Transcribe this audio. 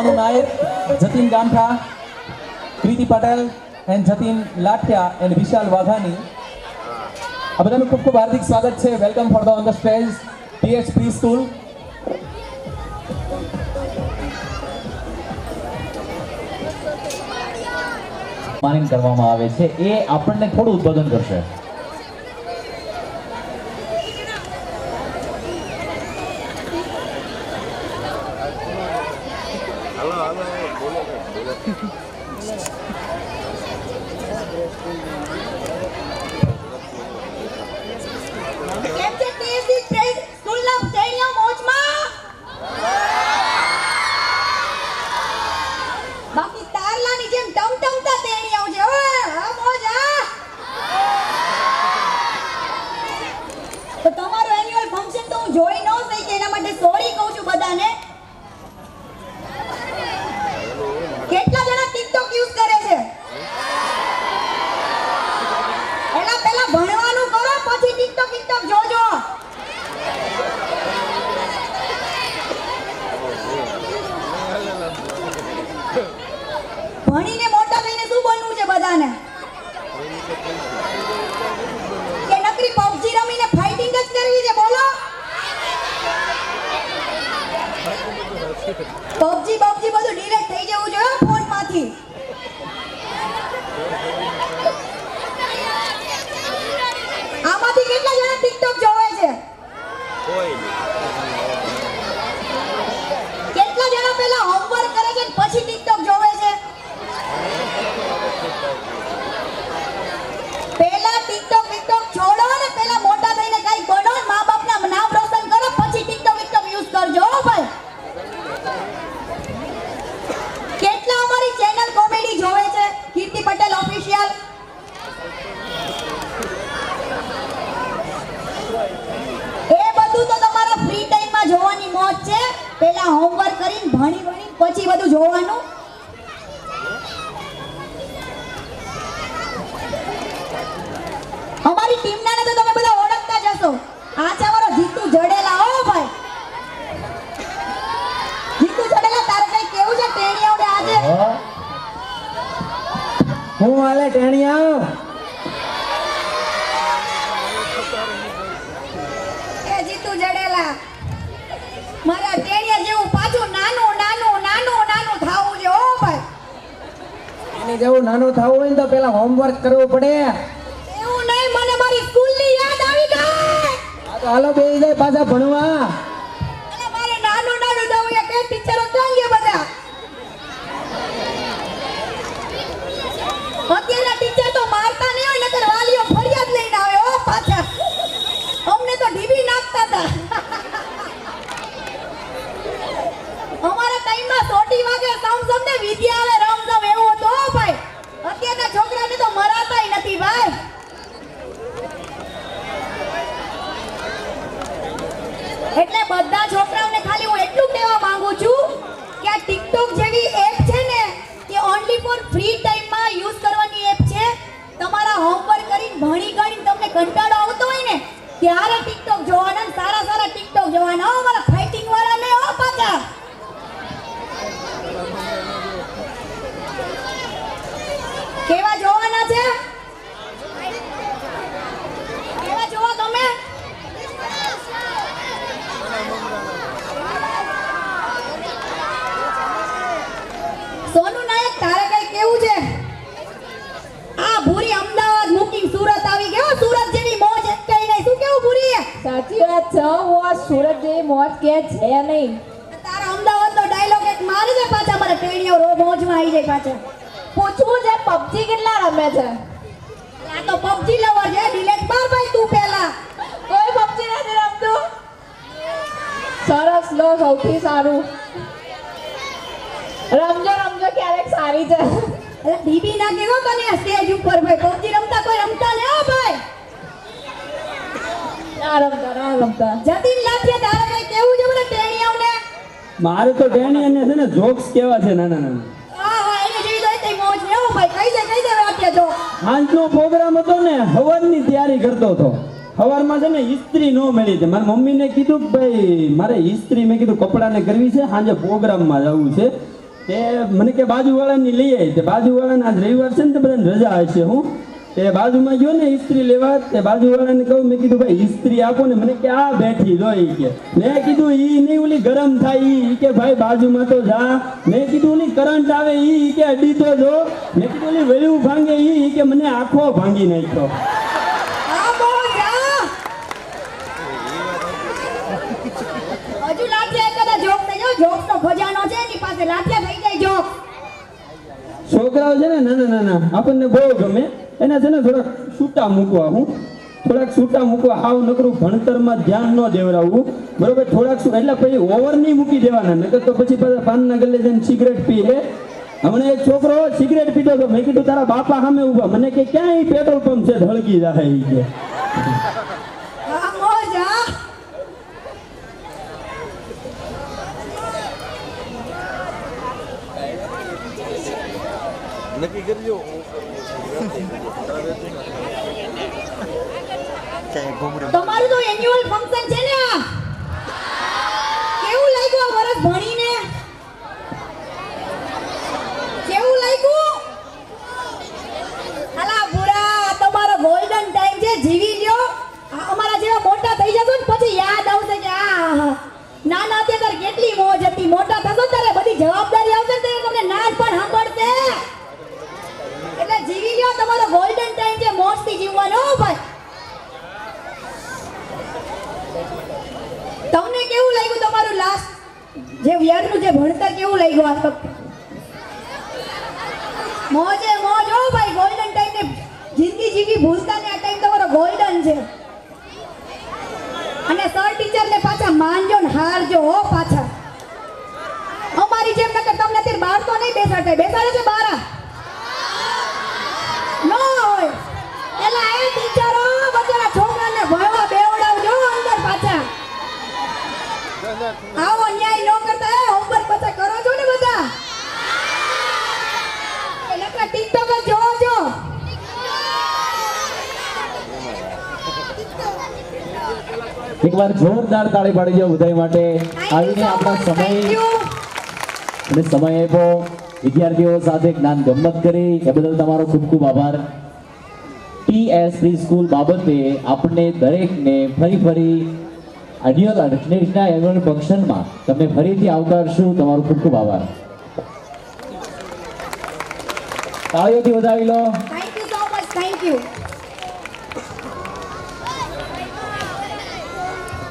Sonu Nair, Jatin Gantha, Kriti Patel, and Jatin Lathia and Vishal Waghani. આ બધાનું ખૂબ ખૂબ હાર્દિક સ્વાગત છે. Welcome for the on the stage PH Preschool. માનિંગ કરવામાં આવે છે એ આપણને થોડું ઉદ્બોધન કરશે. બાકી તારલાની જેમ ટમટમતા તેણી આવજે. ઓય હા મોજા. તો તમારું એન્યુઅલ ફંક્શન તો હું જોઈ ન સકી કે એના માટે સોરી કહું છું બધાને. કેટલા જણા ટિકટોક યુઝ કરે છે? પહેલા ભણવાનું કરો પછી ટિકટોક જોજો. ભણીને મોટા થઈને શું બનવું છે બધાને? કે નકરી પબજી રમીને ફાઇટિંગ જ કરવી છે? બોલો. પબજી બધું ડિરેક્ટ થઈ જવું જોઈએ ફોનમાંથી. આમાંથી કેટલા જણા ટિકટોક જોવે છે? કેટલા જણા પહેલા હોમવર્ક કરે છે પછી ટિકટોક જોવે છે? પહેલા ટિકટોક છોડો ને પહેલા મોટા થઈને કઈ બનો, મા બાપના નામ રોશન કરો પછી ટિકટોક યુઝ કરજો ભાઈ. કેટલા અમારી ચેનલ કોમેડી જોવે છે? કીર્તિ પટેલ ઓફિશિયલ. એ બધું તો તમારા ફ્રી ટાઈમમાં જોવાની મોજ છે. પહેલા હોમવર્ક કરીને ભણી પછી બધું જોવાનું. અમારી ટીમના ને તો તમે બધા ઓળખતા જ હશો. આ છે અમારો જીતુ જડેલા. હો ભાઈ જીતુ જડેલા, તારે કઈ કેવું છે ટેણીયાઓને આજે? હું હાલે ટેણીયા? એ જીતુ જડેલા, મારા ટેણીયા જેવું પાછું નાનું થાવું છે. હો ભાઈ એની જેવું નાનું થવું હોય ને તો પેલા હોમવર્ક કરવું પડે. એવું નહીં, મને મારી સ્કૂલની યાદ આવી ગઈ. આ તો હાલો બેસી જાય પાછા ભણવા. અને મારે નાનું થવું એ કે ટીચરો ક્યાં ગયા બધા? અત્યારના ટીચર તો મારતા નહીં હોય, નકર વાલીઓ ફરિયાદ લઈને આવે. હો પાછા અમને તો ઢીબી નાખતા હતા. અમારા ટાઈમમાં 1:30 વાગે સમસમને વિદ્યા આવે રમઝમ એવું હતું. હો ભાઈ અત્યારના છોકરાને તો મરાતાય નથી ભાઈ. એટલે બધા છોકરાઓને ખાલી હું એટલું કહેવા માંગુ છું કે આ ટિકટોક જેવી એપ છે ને એ ઓન્લી ફોર ફ્રી ટાઈમમાં યુઝ કરવાની એપ છે. તમારા હોમવર્ક કરીને ભણી ગણીને તમને કંટાળો આવતો હોય ને ત્યારે ટિકટોક જોવાના, સારા ટિકટોક જોવાના. અમારા ફાઇટિંગ વાળા ને હો પાછા. કેવા જોવાના છે? કેવા જોવા તમે? સોનુ નાયક, તારે કઈ કેવું છે? આ ભૂરી અમદાવાદ મૂકીને સુરત આવી ગયો. સુરત જેવી મોજ કઈ નહીં. શું કેવું ભૂરી? સાચી વાત છે. હું આ સુરત જેવી મોજ કે છે નહીં. તારા અમદાવાદનો ડાયલોગ એક મારી દે પાછા. મારા ટેણીઓ મોજમાં આવી જાય પાછા. પૂછવું છે પબજી કેટલા રમે છે? આ તો પબજી લવર છે. ડિલેટ માર ભાઈ તું પહેલા. કોઈ પબજી નથી રમતું. સરસ લો, સૌથી સારું. રમજો ક્યારેક સારી છે. અરે ડીબી ના કેવો તને સ્ટેજ ઉપર ભાઈ. પબજી રમતા કોઈ રમતા ને? હો ભાઈ ના રમતા. જતીન લાઠિયા, તારે કઈ કેવું છે મને ટેણીઓને? મારે તો ટેણીયાને છે ને જોક્સ કેવા છે નાના. હા એને જેવી તો તે મોજ ને. હો ભાઈ કહી દે વાક્ય જો. આજનો પ્રોગ્રામ હતો ને, હવનની તૈયારી કરતો હતો. સવારમાં છે ને ઇસ્ત્રી નો મળી છે. મારી મમ્મીને કીધું કે ભાઈ મારે ઇસ્ત્રી, મેં કીધું કપડાને કરવી છે, સાંજે પ્રોગ્રામમાં જવું છે. તે મને કે બાજુવાળાની લઈ આવી. તે બાજુવાળાને આજ રવિવાર છે ને તે બધાને રજા હશે. હું તે બાજુમાં ગયો ને ઇસ્ત્રી લેવા. તે બાજુવાળાને કહું, મેં કીધું ભાઈ ઇસ્ત્રી આપો ને. મને કે આ બેઠી જો ઈ કે. મેં કીધું ઈ નહીં ઓલી ગરમ થાય ઈ કે ભાઈ બાજુમાં તો જા. મેં કીધું ઓલી કરંટ આવે ઈ કે અડી તો જો. મેં કીધું ઓલી વયું ભાંગે ઈ કે મને આખો ભાંગી નાખ્યો. આવો જા. હજુ લાઠિયા એકાદા જોક થઈ જાવ. જોકનો ખજાનો છે એની પાસે લાઠિયા થઈ જાય જોક. છોકરાઓ છે ને નાના નાના આપણને બહુ ગમે. એના છે ને થોડાક છૂટા મૂકવા. હું થોડાક છૂટા મૂકવા. હાવ નકરું ભણતરમાં ધ્યાન ન દેવડાવવું, બરોબર. થોડાક એટલે પછી ઓવર નહીં મૂકી દેવાના, નકર તો પછી પાછા પાનના ગલ્લે જઈને સિગરેટ પી લે. હમણાં એક છોકરો સિગરેટ પીતો હતો. મેં કીધું તારા બાપા સામે ઊભા. મને કે ક્યાં ઈ પેટ્રોલ પંપ છે ધળકી જાય ઈ કે. આવો જા. નક્કી કરજો. તમારું તો એન્યુઅલ ફંક્શન છે ને આ. કેવું લાગ્યું આ વર્ષ ભણીને? કેવું લાગ્યું? અલા બુરા, તમારો ગોલ્ડન ટાઈમ છે, જીવી લ્યો. અમારા જેવા મોટા થઈ જશો ને પછી યાદ આવશે કે આ નાના હતા ત્યારે કેટલી મોજ હતી. મોટા થશો ત્યારે બધી જવાબદારી આવશે ને ત્યારે તમને નાચ પણ સાંભળશે. એટલે જીવી લ્યો, તમારો ગોલ્ડન ટાઈમ છે, મોજથી જીવવાનો હો ભાઈ. તમને કેવું લાગ્યું તમારું લાસ્ટ જે યરનું જે ભણતર કેવું લાગ્યું આ વખતે? મોજે મોજ હો ભાઈ. ગોલ્ડન ટાઈમ ને જિંદગી જીવી ભૂલતા ને આ ટાઈમ તમારો ગોલ્ડન છે. અને સર ટીચર ને પાછા માનજો ને હારજો હો પાછા. અમારી જેમ નકર તમને અત્યારે બહાર તો નહીં બેસાડે. બેસાડે છે બહાર? ન હોય. એલા એ ટીચરો બચારા છોકરાને ભણવા બેવડાવજો અંદર પાછા. આવો ન્યાય ન કરતા. એ હોમવર્ક પાછા કરો છો ને બધા? એ નકરા ટિકટોક જ જોવો છો. એકવાર જોરદાર તાળી પાડી દો બધાય માટે. આવીને આપણા થેન્ક સમય યુ. અને સમય આપ્યો, વિદ્યાર્થીઓ સાથે જ્ઞાન ગમ્મત કરી, એ બદલ તમારો ખૂબ ખૂબ આભાર. ટીએસ પ્રી સ્કૂલ બાબતે આપણને દરેકને ફરી એન્યુઅલ ફંક્શનમાં તમને ફરીથી આવકારશું. તમારો ખૂબ ખૂબ આભાર. તાળીઓથી વધાવી લો. Thank you so much. Thank you.